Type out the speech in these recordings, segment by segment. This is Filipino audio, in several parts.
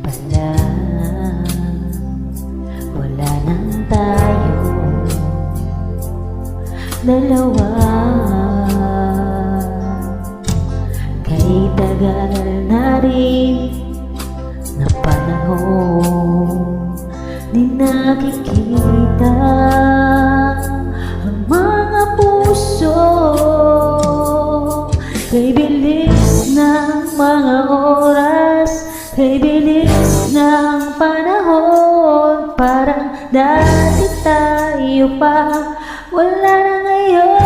pala, wala nang tayo dalawa. Kay tagal na rin na panahon, di nakikita ang mga puso. Kay bilis ng mga oras, kay bilis ng panahon, parang dati tayo pa, wala na ngayon.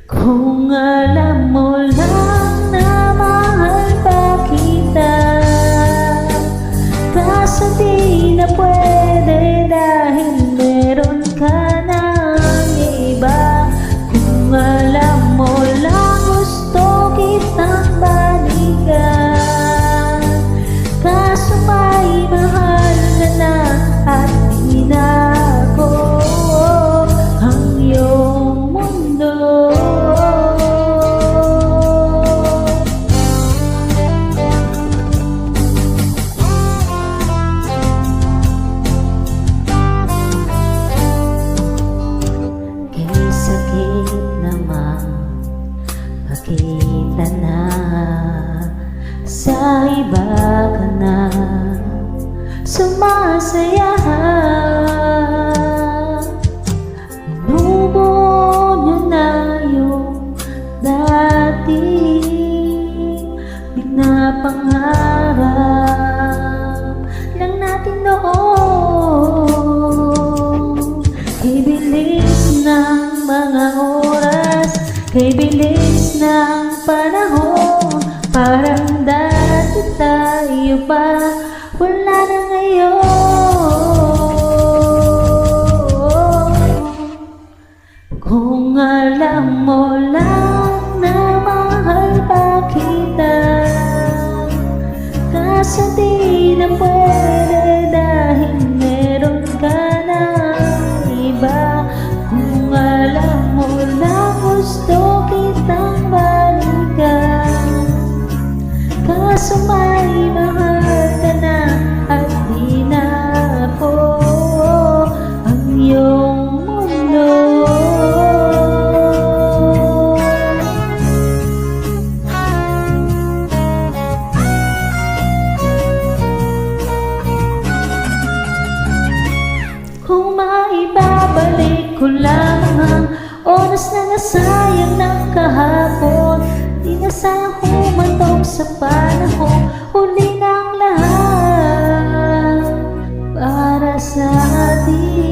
Kung alam mo lang na mahal pa kita, kaso di na pwede dahil meron ka ng iba. Kung alam mo lang gusto kitang balikan, kaso may mahal ka na at di na ako ang iyong mundo. Kay sakit naman makita na sa iba ka na sumasaya. Inubo nyo na yung dati pinapangarap lang natin noon. Kay bilis ng mga oras, kay bilis ng panahon, parang dati tayo pa, wala na ngayon. Kung alam mo lang na mahal pa kita, kaso di na pwede dahil meron ka ng iba. Kung alam mo lang gusto kitang balikan, kaso may mahal ka na at di na ako ang iyong mundo. Kung maibabalik ko lang ang oras na nasayang ng kahapon, di na sana humantok sa panahon, huli ng lahat para sa atin.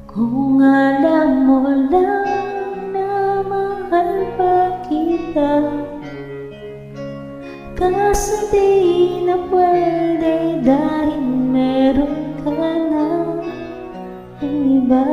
Kung alam mo lang na mahal pa kita, kaso di na pwede dahil meron ka na iba.